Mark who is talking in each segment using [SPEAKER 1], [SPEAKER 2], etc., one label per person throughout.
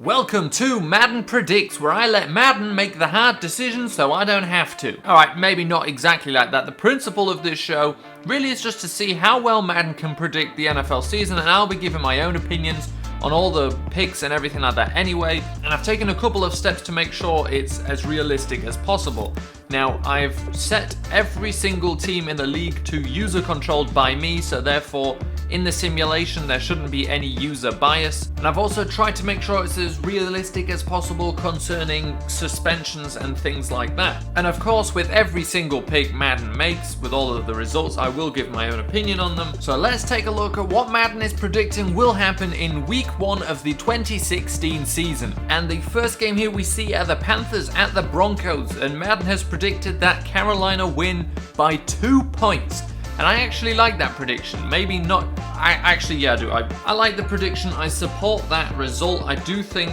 [SPEAKER 1] Welcome to Madden Predicts, where I let Madden make the hard decisions so I don't have to. Alright, maybe not exactly like that. The principle of this show really is just to see how well Madden can predict the NFL season, and I'll be giving my own opinions on all the picks and everything like that anyway, and I've taken a couple of steps to make sure it's as realistic as possible. Now, I've set every single team in the league to user controlled by me, so therefore in the simulation there shouldn't be any user bias, and I've also tried to make sure it's as realistic as possible concerning suspensions and things like that. And of course, with every single pick Madden makes, with all of the results, I will give my own opinion on them. So let's take a look at what Madden is predicting will happen in week 1 of the 2016 season. And the first game here we see are the Panthers at the Broncos, and Madden has predicted that Carolina win by 2 points. And I actually like that prediction. Maybe not. I do. I like the prediction. I support that result. I do think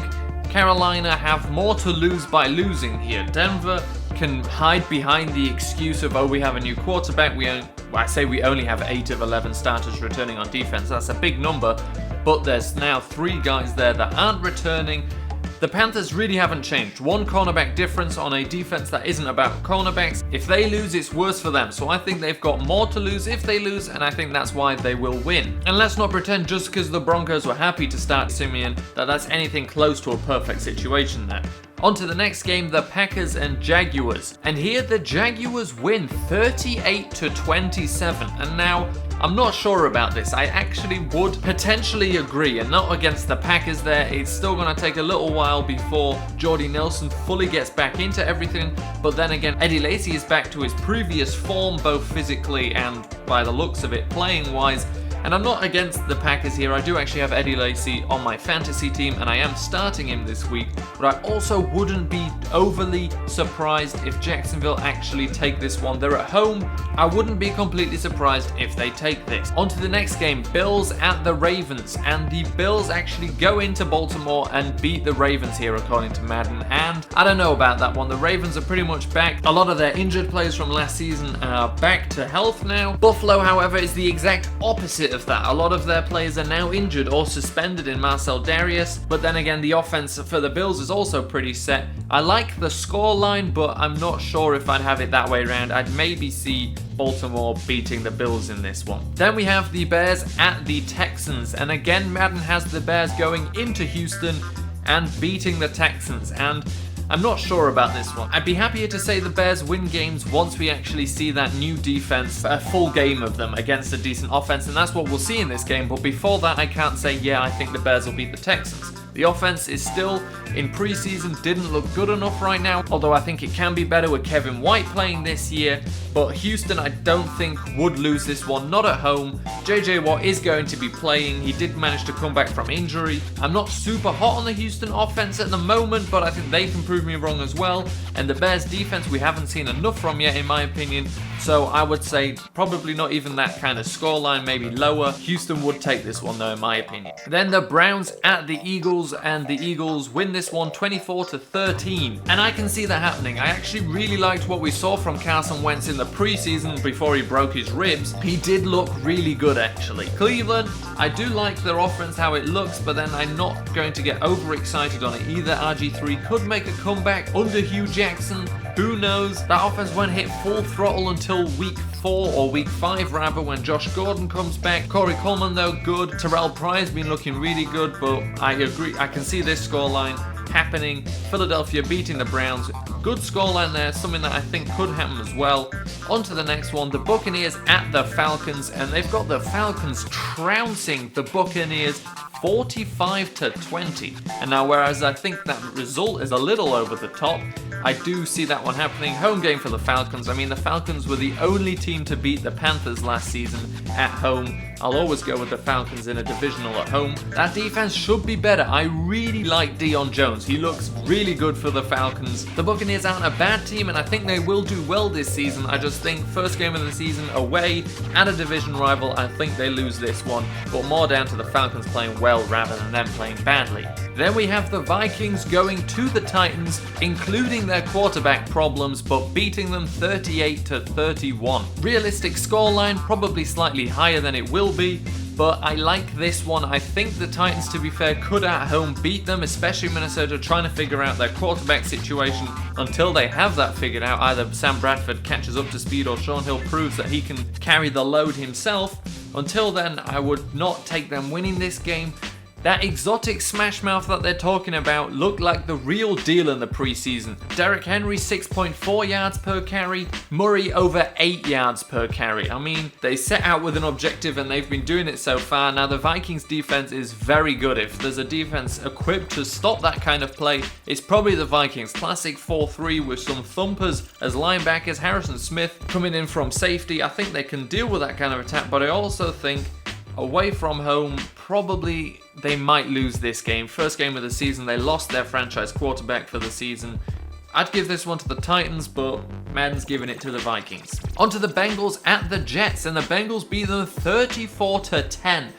[SPEAKER 1] Carolina have more to lose by losing here. Denver can hide behind the excuse of, oh, we have a new quarterback. I say we only have 8 of 11 starters returning on defense. That's a big number, but there's now 3 guys there that aren't returning. The Panthers really haven't changed. 1 cornerback difference on a defense that isn't about cornerbacks. If they lose, it's worse for them. So I think they've got more to lose if they lose, and I think that's why they will win. And let's not pretend just because the Broncos were happy to start Simeon that that's anything close to a perfect situation there. On to the next game, the Packers and Jaguars. And here the Jaguars win 38-27. And now, I'm not sure about this. I actually would potentially agree, and not against the Packers there. It's still going to take a little while before Jordy Nelson fully gets back into everything. But then again, Eddie Lacy is back to his previous form, both physically and by the looks of it, playing-wise. And I'm not against the Packers here. I do actually have Eddie Lacy on my fantasy team, and I am starting him this week. But I also wouldn't be overly surprised if Jacksonville actually take this one. They're at home. I wouldn't be completely surprised if they take this. On to the next game, Bills at the Ravens. And the Bills actually go into Baltimore and beat the Ravens here, according to Madden. And I don't know about that one. The Ravens are pretty much back. A lot of their injured players from last season are back to health now. Buffalo, however, is the exact opposite of that. A lot of their players are now injured or suspended in Marcel Darius, but then again the offense for the Bills is also pretty set. I like the scoreline, but I'm not sure if I'd have it that way around. I'd maybe see Baltimore beating the Bills in this one. Then we have the Bears at the Texans, and again Madden has the Bears going into Houston and beating the Texans, and I'm not sure about this one. I'd be happier to say the Bears win games once we actually see that new defense, a full game of them against a decent offense, and that's what we'll see in this game. But before that, I can't say, yeah, I think the Bears will beat the Texans. The offense is still, in preseason, didn't look good enough right now, although I think it can be better with Kevin White playing this year. But Houston, I don't think, would lose this one, not at home. JJ Watt is going to be playing. He did manage to come back from injury. I'm not super hot on the Houston offense at the moment, but I think they can prove me wrong as well. And the Bears defense, we haven't seen enough from yet, in my opinion. So I would say probably not even that kind of scoreline, maybe lower. Houston would take this one though, in my opinion. Then the Browns at the Eagles, and the Eagles win this one 24-13. And I can see that happening. I actually really liked what we saw from Carson Wentz in the preseason before he broke his ribs. He did look really good actually. Cleveland, I do like their offense, how it looks, but then I'm not going to get overexcited on it either. RG3 could make a comeback under Hugh Jackson. Who knows? That offense won't hit full throttle until week 4 or week 5 rather, when Josh Gordon comes back. Corey Coleman though, good. Terrell Pryor's been looking really good, but I agree. I can see this scoreline happening. Philadelphia beating the Browns. Good scoreline there, something that I think could happen as well. On to the next one, the Buccaneers at the Falcons, and they've got the Falcons trouncing the Buccaneers 45-20. And now, whereas I think that result is a little over the top, I do see that one happening. Home game for the Falcons. I mean, the Falcons were the only team to beat the Panthers last season at home. I'll always go with the Falcons in a divisional at home. That defense should be better. I really like Deion Jones. He looks really good for the Falcons. The Buccaneers aren't a bad team, and I think they will do well this season. I just think first game of the season away at a division rival, I think they lose this one. But more down to the Falcons playing well rather than them playing badly. Then we have the Vikings going to the Titans, including their quarterback problems, but beating them 38-31. Realistic scoreline, probably slightly higher than it will be, but I like this one. I think the Titans, to be fair, could at home beat them, especially Minnesota trying to figure out their quarterback situation. Until they have that figured out, either Sam Bradford catches up to speed or Sean Hill proves that he can carry the load himself. Until then, I would not take them winning this game. That exotic smash mouth that they're talking about looked like the real deal in the preseason. Derrick Henry 6.4 yards per carry, Murray over 8 yards per carry. I mean, they set out with an objective and they've been doing it so far. Now the Vikings defense is very good. If there's a defense equipped to stop that kind of play, it's probably the Vikings. Classic 4-3 with some thumpers as linebackers. Harrison Smith coming in from safety. I think they can deal with that kind of attack, but I also think away from home, probably they might lose this game. First game of the season, they lost their franchise quarterback for the season. I'd give this one to the Titans, but Madden's giving it to the Vikings. On to the Bengals at the Jets, and the Bengals beat them 34-10.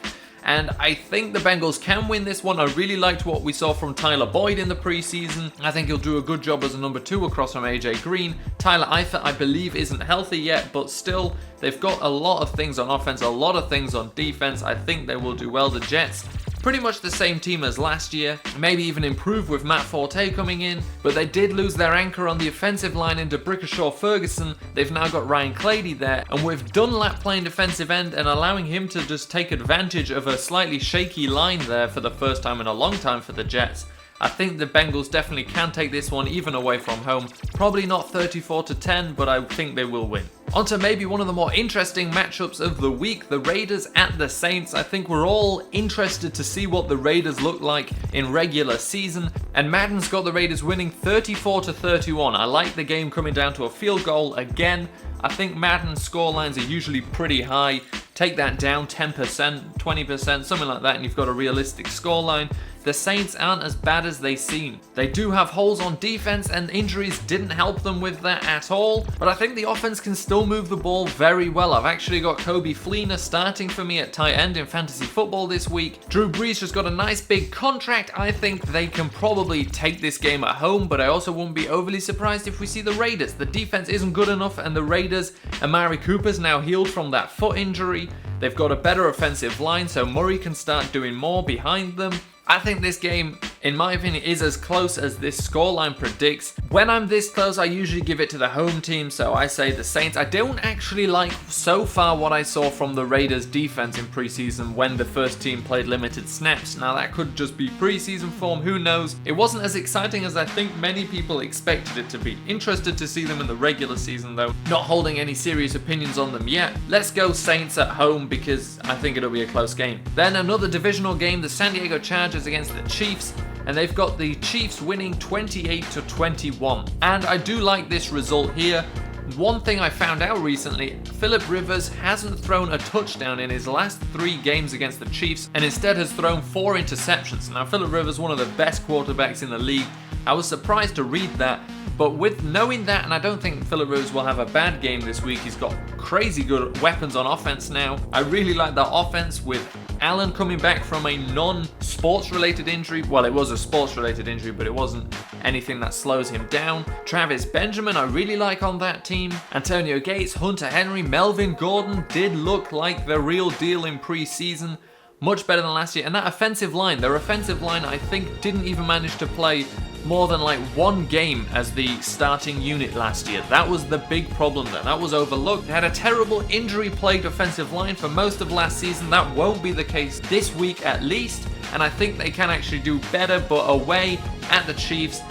[SPEAKER 1] And I think the Bengals can win this one. I really liked what we saw from Tyler Boyd in the preseason. I think he'll do a good job as a number 2 across from AJ Green. Tyler Eifert, I believe, isn't healthy yet, but still, they've got a lot of things on offense, a lot of things on defense. I think they will do well. The Jets, pretty much the same team as last year, maybe even improve with Matt Forte coming in, but they did lose their anchor on the offensive line into Brickashaw Ferguson. They've now got Ryan Clady there, and with Dunlap playing defensive end and allowing him to just take advantage of a slightly shaky line there for the first time in a long time for the Jets, I think the Bengals definitely can take this one even away from home. Probably not 34-10, but I think they will win. On to maybe one of the more interesting matchups of the week, the Raiders at the Saints. I think we're all interested to see what the Raiders look like in regular season, and Madden's got the Raiders winning 34-31. I like the game coming down to a field goal again. I think Madden's scorelines are usually pretty high. Take that down 10%, 20%, something like that, and you've got a realistic scoreline. The Saints aren't as bad as they seem. They do have holes on defense, and injuries didn't help them with that at all, but I think the offense can still move the ball very well. I've actually got Kobe Fleener starting for me at tight end in fantasy football this week. Drew Brees just got a nice big contract. I think they can probably take this game at home, but I also wouldn't be overly surprised if we see the Raiders. The defense isn't good enough, and the Raiders, Amari Cooper's now healed from that foot injury. They've got a better offensive line, so Murray can start doing more behind them. I think this game, in my opinion, is as close as this scoreline predicts. When I'm this close, I usually give it to the home team, so I say the Saints. I don't actually like so far what I saw from the Raiders defense in preseason when the first team played limited snaps. Now that could just be preseason form, who knows? It wasn't as exciting as I think many people expected it to be. Interested to see them in the regular season though. Not holding any serious opinions on them yet. Let's go Saints at home because I think it'll be a close game. Then another divisional game, the San Diego Chargers against the Chiefs, and they've got the Chiefs winning 28-21. And I do like this result here. One thing I found out recently, Phillip Rivers hasn't thrown a touchdown in his last 3 games against the Chiefs, and instead has thrown 4 interceptions. Now Phillip Rivers, one of the best quarterbacks in the league. I was surprised to read that, but with knowing that, and I don't think Phillip Rivers will have a bad game this week, he's got crazy good weapons on offense now. I really like that offense with Allen coming back from a non-sports related injury. Well, it was a sports related injury, but it wasn't anything that slows him down. Travis Benjamin, I really like on that team. Antonio Gates, Hunter Henry, Melvin Gordon did look like the real deal in preseason. Much better than last year. And that offensive line, their offensive line, I think didn't even manage to play more than like 1 game as the starting unit last year. That was the big problem there. That was overlooked. They had a terrible injury-plagued offensive line for most of last season. That won't be the case this week at least, and I think they can actually do better, but away at the Chiefs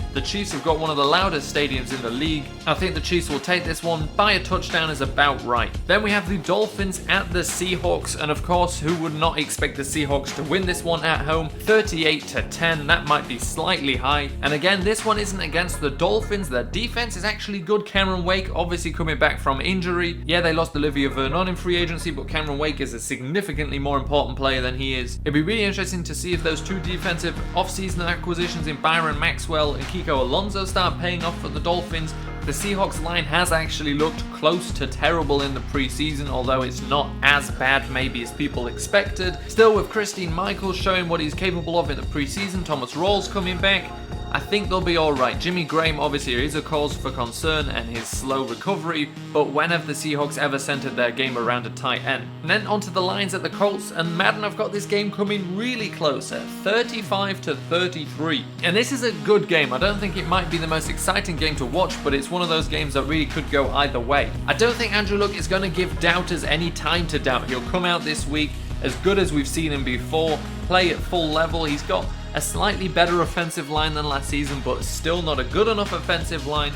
[SPEAKER 1] have got one of the loudest stadiums in the league. I think the Chiefs will take this one by a touchdown is about right. Then we have the Dolphins at the Seahawks, and of course, who would not expect the Seahawks to win this one at home? 38-10, that might be slightly high. And again, this one isn't against the Dolphins. Their defense is actually good. Cameron Wake obviously coming back from injury. Yeah, they lost Olivia Vernon in free agency, but Cameron Wake is a significantly more important player than he is. It'd be really interesting to see if those 2 defensive offseason acquisitions in Byron Maxwell and Kiko Alonso start paying off for the Dolphins. The Seahawks line has actually looked close to terrible in the preseason, although it's not as bad maybe as people expected. Still, with Christine Michaels showing what he's capable of in the preseason, Thomas Rawls coming back, I think they'll be alright. Jimmy Graham obviously is a cause for concern and his slow recovery, but when have the Seahawks ever centered their game around a tight end? And then onto the Lions at the Colts, and Madden have got this game coming really close at 35-33. And this is a good game. I don't think it might be the most exciting game to watch, but it's one of those games that really could go either way. I don't think Andrew Luck is going to give doubters any time to doubt. He'll come out this week as good as we've seen him before, play at full level. He's got a slightly better offensive line than last season, but still not a good enough offensive line.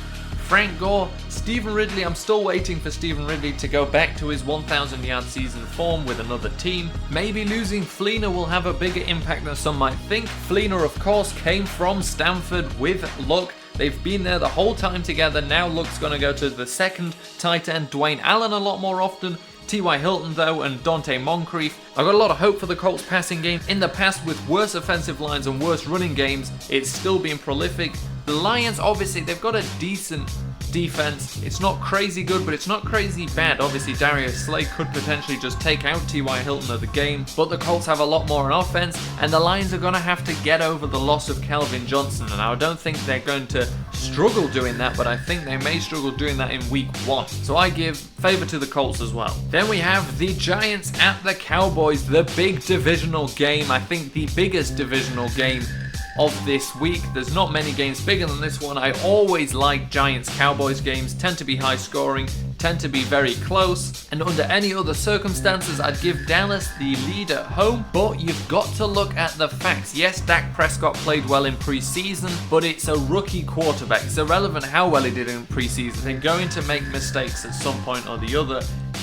[SPEAKER 1] Frank Gore, Stephen Ridley, I'm still waiting for Stephen Ridley to go back to his 1,000 yard season form with another team. Maybe losing Fleener will have a bigger impact than some might think. Fleener, of course, came from Stanford with Luck. They've been there the whole time together. Now Luck's going to go to the second tight end, Dwayne Allen, a lot more often. T.Y. Hilton, though, and Dante Moncrief. I've got a lot of hope for the Colts passing game. In the past, with worse offensive lines and worse running games, it's still been prolific. The Lions, obviously, they've got a decent defense. It's not crazy good, but it's not crazy bad. Obviously, Darius Slay could potentially just take out T.Y. Hilton of the game, but the Colts have a lot more on offense, and the Lions are going to have to get over the loss of Calvin Johnson, and I don't think they're going to struggle doing that, but I think they may struggle doing that in week 1. So I give favor to the Colts as well. Then we have the Giants at the Cowboys, the big divisional game. I think the biggest divisional game of this week. There's not many games bigger than this one. I always like Giants-Cowboys games, tend to be high scoring, tend to be very close, and under any other circumstances I'd give Dallas the lead at home, but you've got to look at the facts. Yes, Dak Prescott played well in preseason, but it's a rookie quarterback. It's irrelevant how well he did in preseason. They're going to make mistakes at some point or the other,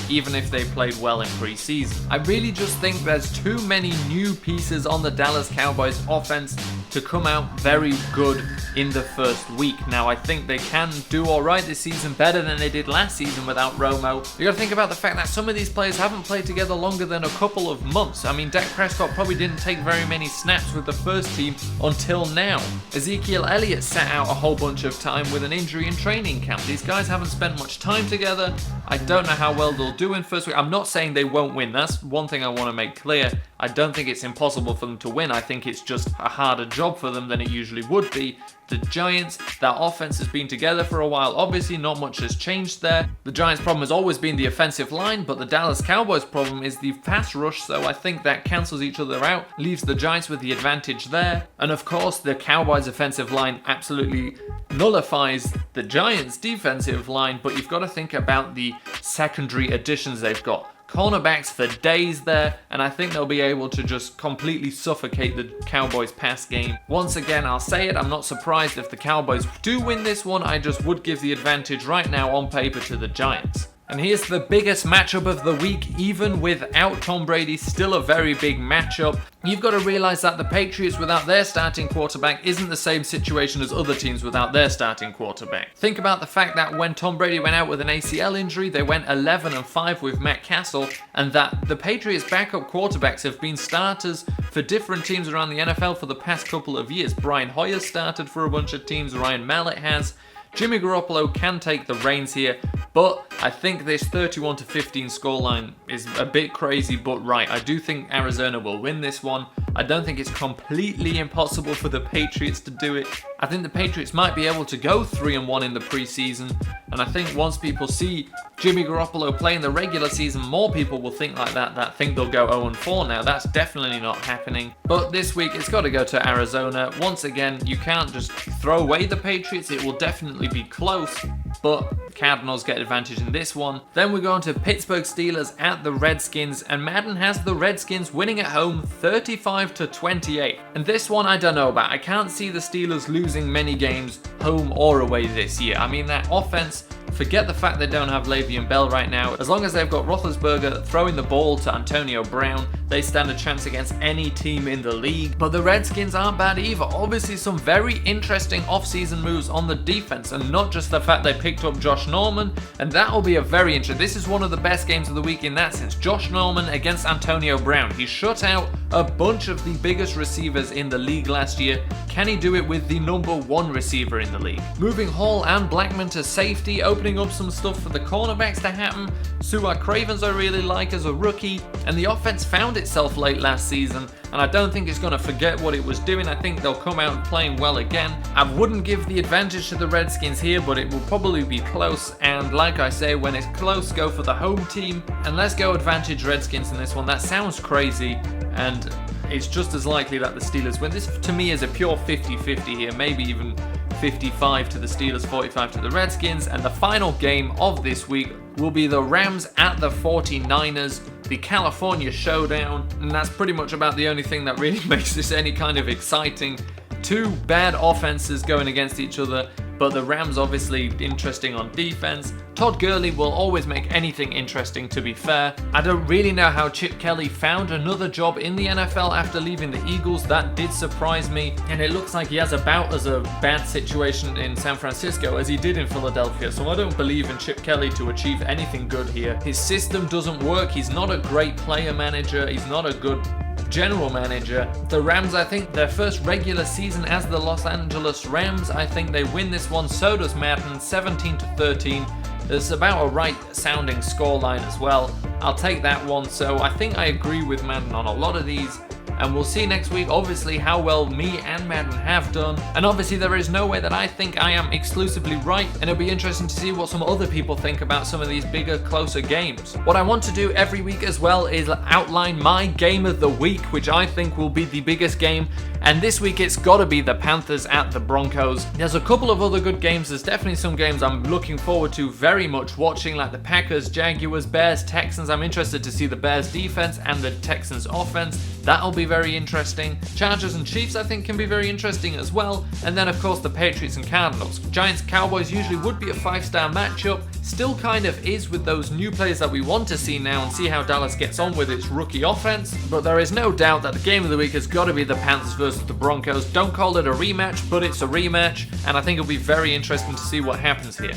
[SPEAKER 1] even if they played well in preseason. I really just think there's too many new pieces on the Dallas Cowboys offense to come out very good in the first week. Now, I think they can do alright this season, better than they did last season without Romo. You gotta think about the fact that some of these players haven't played together longer than a couple of months. I mean, Dak Prescott probably didn't take very many snaps with the first team until now. Ezekiel Elliott sat out a whole bunch of time with an injury in training camp. These guys haven't spent much time together. I don't know how well they'll do in first week. I'm not saying they won't win. That's one thing I want to make clear. I don't think it's impossible for them to win. I think it's just a harder job for them than it usually would be. The Giants, their offense has been together for a while. Obviously, not much has changed there. The Giants' problem has always been the offensive line, but the Dallas Cowboys' problem is the pass rush, so I think that cancels each other out, leaves the Giants with the advantage there. And of course, the Cowboys' offensive line absolutely nullifies the Giants' defensive line, but you've got to think about the secondary additions they've got. Cornerbacks for days there, and I think they'll be able to just completely suffocate the Cowboys pass game. Once again, I'll say it, I'm not surprised if the Cowboys do win this one. I just would give the advantage right now on paper to the Giants. And here's the biggest matchup of the week, even without Tom Brady, still a very big matchup. You've got to realize that the Patriots without their starting quarterback isn't the same situation as other teams without their starting quarterback. Think about the fact that when Tom Brady went out with an ACL injury, they went 11-5 with Matt Castle, and that the Patriots backup quarterbacks have been starters for different teams around the NFL for the past couple of years. Brian Hoyer started for a bunch of teams, Ryan Mallett has. Jimmy Garoppolo can take the reins here, but I think this 31-15 scoreline is a bit crazy, but right. I do think Arizona will win this one. I don't think it's completely impossible for the Patriots to do it. I think the Patriots might be able to go 3-1 in the preseason, and I think once people see Jimmy Garoppolo play in the regular season, more people will think like that think they'll go 0-4 now. That's definitely not happening. But this week, it's got to go to Arizona. Once again, you can't just throw away the Patriots. It will definitely be close, but Cardinals get advantage in this one. Then we go on to Pittsburgh Steelers at the Redskins, and Madden has the Redskins winning at home 35-28. And this one I don't know about. I can't see the Steelers losing many games home or away this year. I mean, that offense, forget the fact they don't have Le'Veon Bell right now. As long as they've got Roethlisberger throwing the ball to Antonio Brown, they stand a chance against any team in the league. But the Redskins aren't bad either. Obviously, some very interesting offseason moves on the defense, and not just the fact they picked up Josh Norman, and that will be a very interesting. This is one of the best games of the week in that sense. Josh Norman against Antonio Brown. He shut out a bunch of the biggest receivers in the league last year. Can he do it with the number 1 receiver in the league? Moving Hall and Blackman to safety opens opening up some stuff for the cornerbacks to happen. Su'a Cravens I really like as a rookie, and the offense found itself late last season, and I don't think it's going to forget what it was doing. I think they'll come out playing well again. I wouldn't give the advantage to the Redskins here, but it will probably be close, and like I say, when it's close, go for the home team, and let's go advantage Redskins in this one. That sounds crazy, and it's just as likely that the Steelers win. This to me is a pure 50-50 here, maybe even 55 to the Steelers, 45 to the Redskins. And the final game of this week will be the Rams at the 49ers, the California showdown, and that's pretty much about the only thing that really makes this any kind of exciting. Two bad offenses going against each other, but the Rams obviously interesting on defense. Todd Gurley will always make anything interesting, to be fair. I don't really know how Chip Kelly found another job in the NFL after leaving the Eagles. That did surprise me, and it looks like he has about as a bad situation in San Francisco as he did in Philadelphia, so I don't believe in Chip Kelly to achieve anything good here. His system doesn't work. He's not a great player manager. He's not a good general manager. The Rams, I think their first regular season as the Los Angeles Rams, I think they win this one. So does Madden, 17-13. It's about a right sounding scoreline as well. I'll take that one. So I think I agree with Madden on a lot of these. And we'll see next week, obviously, how well me and Madden have done. And obviously, there is no way that I think I am exclusively right. And it'll be interesting to see what some other people think about some of these bigger, closer games. What I want to do every week as well is outline my game of the week, which I think will be the biggest game. And this week, it's got to be the Panthers at the Broncos. There's a couple of other good games. There's definitely some games I'm looking forward to very much watching, like the Packers, Jaguars, Bears, Texans. I'm interested to see the Bears defense and the Texans offense. That'll be very interesting. Chargers and Chiefs I think can be very interesting as well. And then of course the Patriots and Cardinals. Giants Cowboys usually would be a 5-star matchup. Still kind of is with those new players that we want to see now and see how Dallas gets on with its rookie offense. But there is no doubt that the game of the week has got to be the Panthers versus the Broncos. Don't call it a rematch, but it's a rematch. And I think it'll be very interesting to see what happens here.